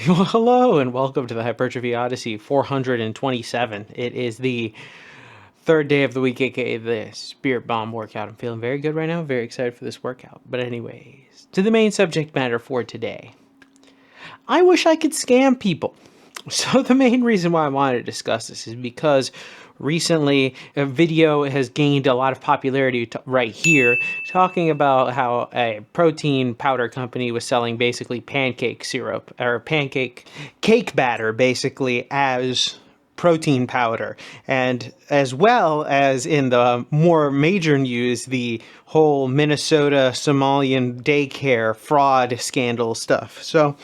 Well, hello and welcome to the Hypertrophy Odyssey 427. It is the third day of the week, aka the Spirit Bomb workout. I'm feeling very good right now, very excited for this workout. But, anyways, to the main subject matter for today. I wish I could scam people. So, the main reason why I wanted to discuss this is because recently a video has gained a lot of popularity right here, talking about how a protein powder company was selling basically pancake syrup or pancake cake batter basically as protein powder, and as well as in the more major news, the whole Minnesota Somalian daycare fraud scandal stuff. So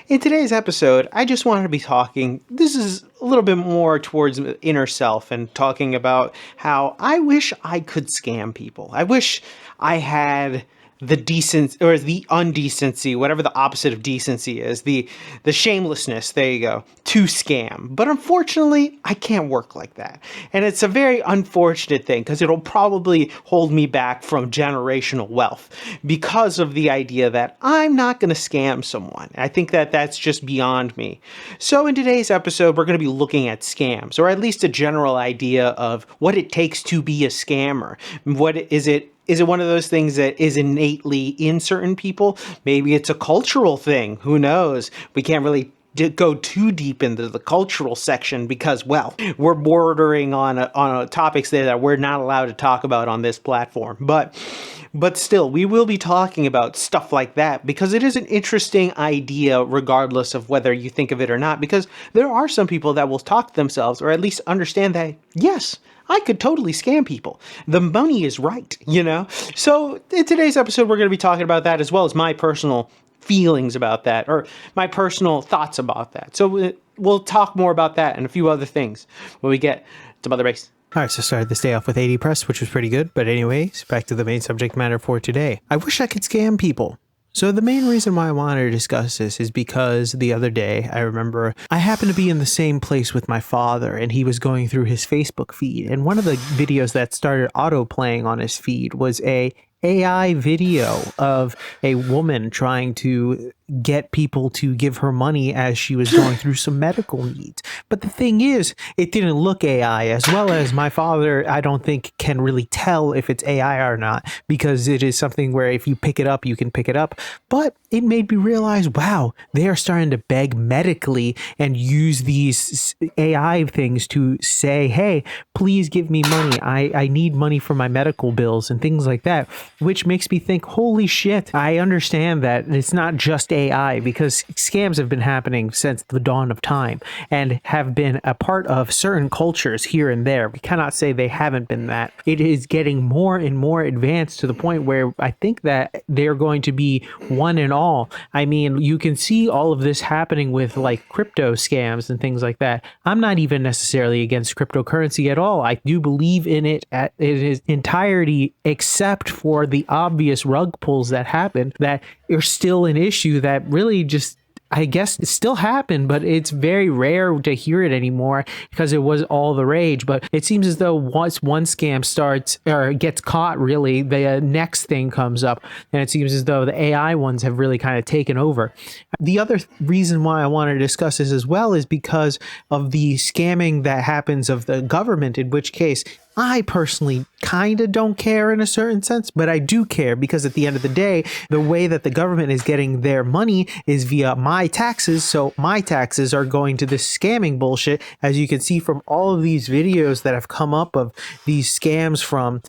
in today's episode, I just wanted to be talking, this is a little bit more towards inner self and talking about how I wish I could scam people. I wish I had the decent or the undecency, whatever the opposite of decency is, the shamelessness, there you go, to scam. But unfortunately, I can't work like that. And it's a very unfortunate thing because it'll probably hold me back from generational wealth because of the idea that I'm not going to scam someone. I think that that's just beyond me. So in today's episode, we're going to be looking at scams, or at least a general idea of what it takes to be a scammer. What is it? Is it one of those things that is innately in certain people? Maybe it's a cultural thing. Who knows? We can't really go too deep into the cultural section because, well, we're bordering on topics there that we're not allowed to talk about on this platform. But still, we will be talking about stuff like that because it is an interesting idea regardless of whether you think of it or not, because there are some people that will talk to themselves or at least understand that, yes, I could totally scam people. The money is right, you know? So in today's episode, we're going to be talking about that as well as my personal feelings about that or my personal thoughts about that. So we'll talk more about that and a few other things when we get to Mother Base. All right, so started this day off with 80 press, which was pretty good. But anyways, back to the main subject matter for today. I wish I could scam people. So the main reason why I wanted to discuss this is because the other day, I remember I happened to be in the same place with my father and he was going through his Facebook feed. And one of the videos that started auto playing on his feed was a AI video of a woman trying to get people to give her money as she was going through some medical needs. But the thing is, it didn't look AI, as well as my father, I don't think, can really tell if it's AI or not, because it is something where if you pick it up, you can pick it up. But it made me realize, wow, they are starting to beg medically and use these AI things to say, hey, please give me money. I need money for my medical bills and things like that, which makes me think, holy shit, I understand that it's not just AI, because scams have been happening since the dawn of time and have been a part of certain cultures here and there. We cannot say they haven't been that. It is getting more and more advanced to the point where I think that they're going to be one and all. I mean, you can see all of this happening with like crypto scams and things like that. I'm not even necessarily against cryptocurrency at all. I do believe in it in its entirety, except for the obvious rug pulls that happen that are still an issue that really just, I guess, it still happened, but it's very rare to hear it anymore because it was all the rage. But it seems as though once one scam starts or gets caught, really, the next thing comes up. And it seems as though the AI ones have really kind of taken over. The other reason why I wanted to discuss this as well is because of the scamming that happens of the government, in which case I personally kind of don't care in a certain sense, but I do care because at the end of the day, the way that the government is getting their money is via my taxes. So my taxes are going to this scamming bullshit, as you can see from all of these videos that have come up of these scams from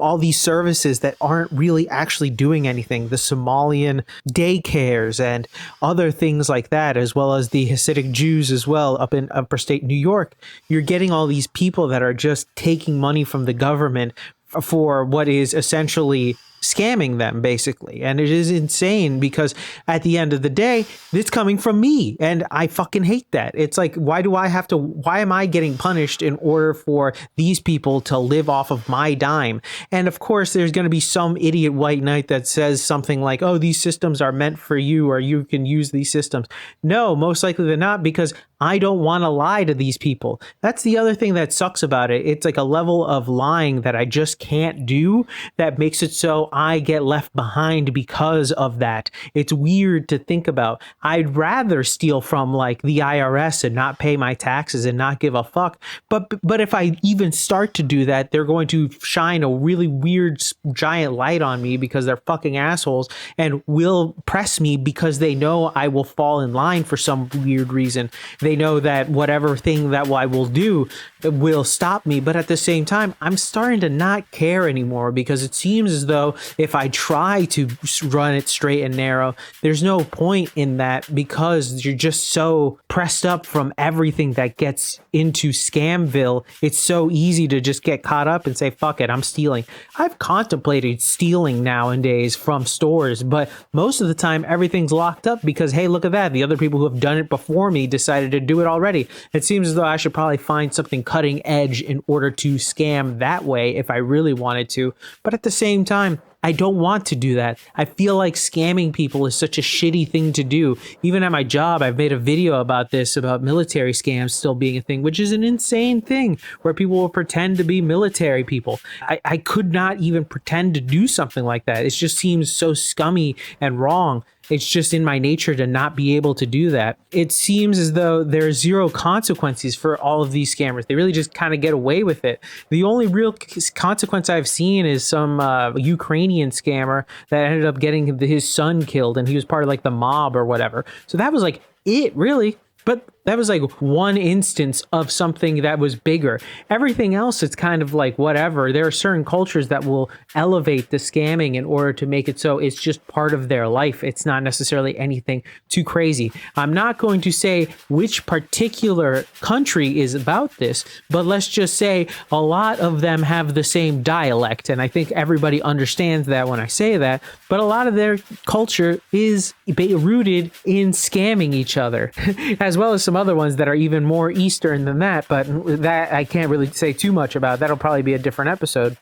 all these services that aren't really actually doing anything. The Somalian daycares and other things like that, as well as the Hasidic Jews as well up in upper state New York. You're getting all these people that are just taking money from the government for what is essentially scamming them, basically. And it is insane because at the end of the day, it's coming from me and I fucking hate that. It's like, why am I getting punished in order for these people to live off of my dime? And of course, there's going to be some idiot white knight that says something like, oh, these systems are meant for you, or you can use these systems. No, most likely they're not, because I don't want to lie to these people. That's the other thing that sucks about it. It's like a level of lying that I just can't do that makes it so I get left behind because of that. It's weird to think about. I'd rather steal from like the IRS and not pay my taxes and not give a fuck. But if I even start to do that, they're going to shine a really weird giant light on me because they're fucking assholes and will press me because they know I will fall in line for some weird reason. They know that whatever thing that I will do will stop me. But at the same time, I'm starting to not care anymore because it seems as though if I try to run it straight and narrow, there's no point in that because you're just so pressed up from everything that gets into Scamville. It's so easy to just get caught up and say, fuck it, I'm stealing. I've contemplated stealing nowadays from stores, but most of the time everything's locked up because, hey, look at that. The other people who have done it before me decided to do it already. It seems as though I should probably find something cutting edge in order to scam that way if I really wanted to. But at the same time, I don't want to do that. I feel like scamming people is such a shitty thing to do. Even at my job, I've made a video about this, about military scams still being a thing, which is an insane thing where people will pretend to be military people. I could not even pretend to do something like that. It just seems so scummy and wrong. It's just in my nature to not be able to do that. It seems as though there are zero consequences for all of these scammers. They really just kind of get away with it. The only real consequence I've seen is some Ukrainian scammer that ended up getting his son killed, and he was part of like the mob or whatever. So that was like it, really. But that was like one instance of something that was bigger. Everything else, it's kind of like whatever. There are certain cultures that will elevate the scamming in order to make it so it's just part of their life. It's not necessarily anything too crazy. I'm not going to say which particular country is about this, but let's just say a lot of them have the same dialect. And I think everybody understands that when I say that. But a lot of their culture is rooted in scamming each other, as well as some other ones that are even more Eastern than that, but that I can't really say too much about. That'll probably be a different episode.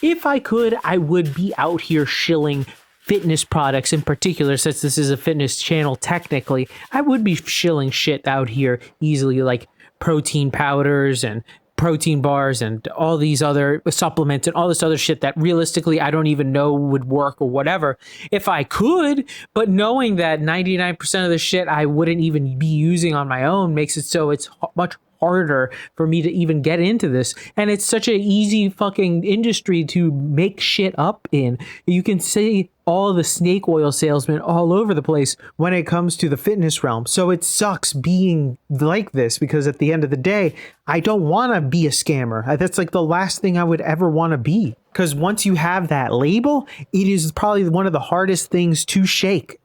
If I could, I would be out here shilling fitness products in particular, since this is a fitness channel technically. I would be shilling shit out here easily, like protein powders and protein bars and all these other supplements and all this other shit that realistically I don't even know would work or whatever if I could. But knowing that 99% of the shit I wouldn't even be using on my own makes it so it's much harder for me to even get into this. And it's such an easy fucking industry to make shit up in. You can see all the snake oil salesmen all over the place when it comes to the fitness realm. So it sucks being like this because at the end of the day, I don't want to be a scammer. That's like the last thing I would ever want to be. Because once you have that label, it is probably one of the hardest things to shake.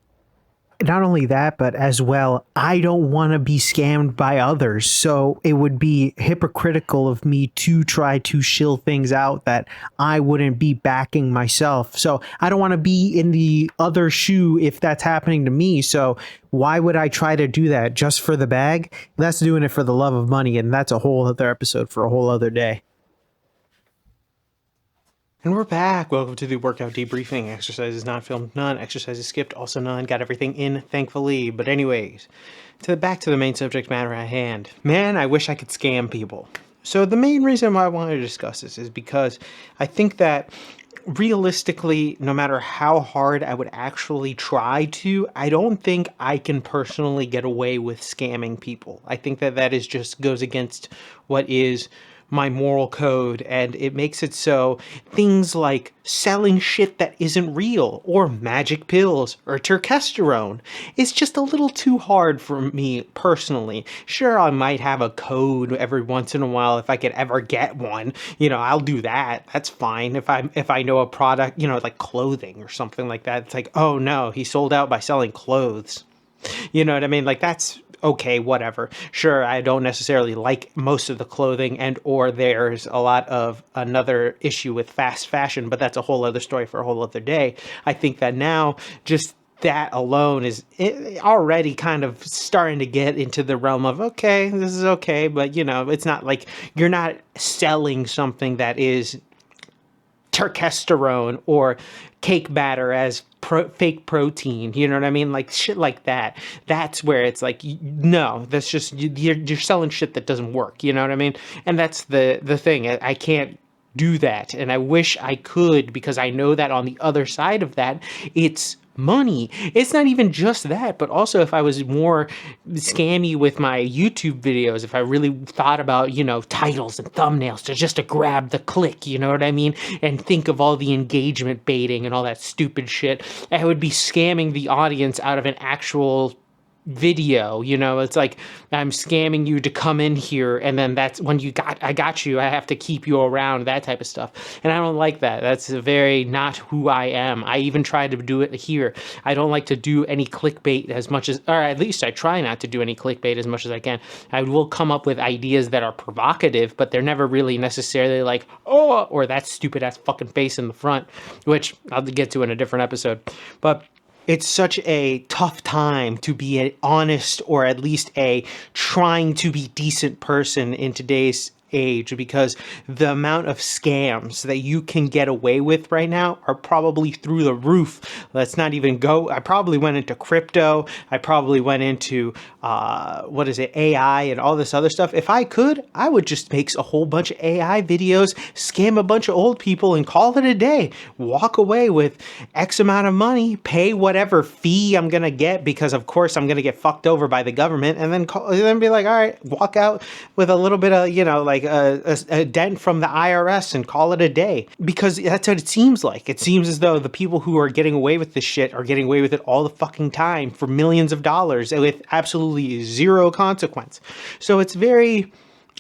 Not only that, but as well, I don't want to be scammed by others. So it would be hypocritical of me to try to shill things out that I wouldn't be backing myself. So I don't want to be in the other shoe if that's happening to me. So why would I try to do that just for the bag? That's doing it for the love of money. And that's a whole other episode for a whole other day. And we're back. Welcome to the workout debriefing. Exercises not filmed, none. Exercises skipped, also none. Got everything in, thankfully. But anyways, back to the main subject matter at hand. Man, I wish I could scam people. So the main reason why I wanted to discuss this is because I think that realistically, no matter how hard I would actually try to, I don't think I can personally get away with scamming people. I think that that is just goes against what is my moral code, and it makes it so things like selling shit that isn't real or magic pills or testosterone is just a little too hard for me personally. Sure, I might have a code every once in a while if I could ever get one. You know, I'll do that. That's fine. If I know a product, you know, like clothing or something like that, it's like, oh no, he sold out by selling clothes. You know what I mean? Like, that's okay, whatever. Sure, I don't necessarily like most of the clothing, and or there's a lot of another issue with fast fashion, but that's a whole other story for a whole other day. I think that now just that alone is already kind of starting to get into the realm of, okay, this is okay, but you know, it's not like you're not selling something that is testosterone or cake batter as fake protein, you know what I mean? Like shit like that. That's where it's like, no, that's just, you're selling shit that doesn't work, you know what I mean? And that's the thing. I can't do that. And I wish I could, because I know that on the other side of that, it's money. It's not even just that, but also if I was more scammy with my YouTube videos, if I really thought about, titles and thumbnails to grab the click, you know what I mean? And think of all the engagement baiting and all that stupid shit, I would be scamming the audience out of an actual video. It's like I'm scamming you to come in here, and then that's when I got you, I have to keep you around, that type of stuff. And I don't like that. That's very not who I am. I even try to do it here. I don't like to do any clickbait as much as, or at least I try not to do any clickbait as much as I can. I will come up with ideas that are provocative, but they're never really necessarily like, oh, or that stupid ass fucking face in the front, which I'll get to in a different episode. But it's such a tough time to be an honest, or at least a trying to be decent person in today's age, because the amount of scams that you can get away with right now are probably through the roof. Let's not even go. I probably went into crypto. I probably went into AI and all this other stuff. If I could, I would just make a whole bunch of AI videos, scam a bunch of old people, and call it a day. Walk away with X amount of money, pay whatever fee I'm gonna get, because of course I'm gonna get fucked over by the government, and then be like, all right, walk out with a little bit of, like a dent from the IRS and call it a day. Because that's what it seems like. It seems as though the people who are getting away with this shit are getting away with it all the fucking time for millions of dollars with absolutely zero consequence. So it's very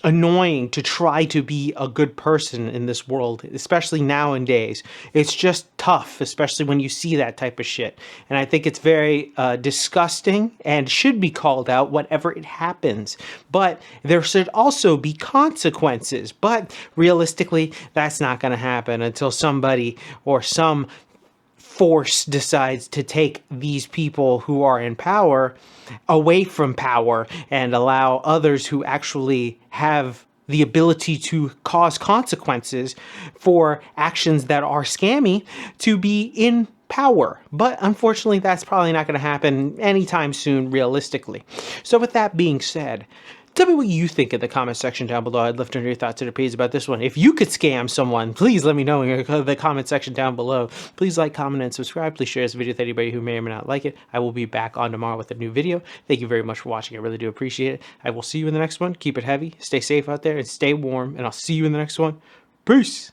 annoying to try to be a good person in this world, especially nowadays. It's just tough, especially when you see that type of shit. And I think it's very disgusting and should be called out whenever it happens. But there should also be consequences. But realistically, that's not going to happen until somebody or some force decides to take these people who are in power away from power and allow others who actually have the ability to cause consequences for actions that are scammy to be in power. But unfortunately, that's probably not going to happen anytime soon, realistically. So with that being said, tell me what you think in the comment section down below. I'd love to hear your thoughts and opinions about this one. If you could scam someone, please let me know in the comment section down below. Please like, comment, and subscribe. Please share this video with anybody who may or may not like it. I will be back on tomorrow with a new video. Thank you very much for watching. I really do appreciate it. I will see you in the next one. Keep it heavy, stay safe out there, and stay warm. And I'll see you in the next one. Peace.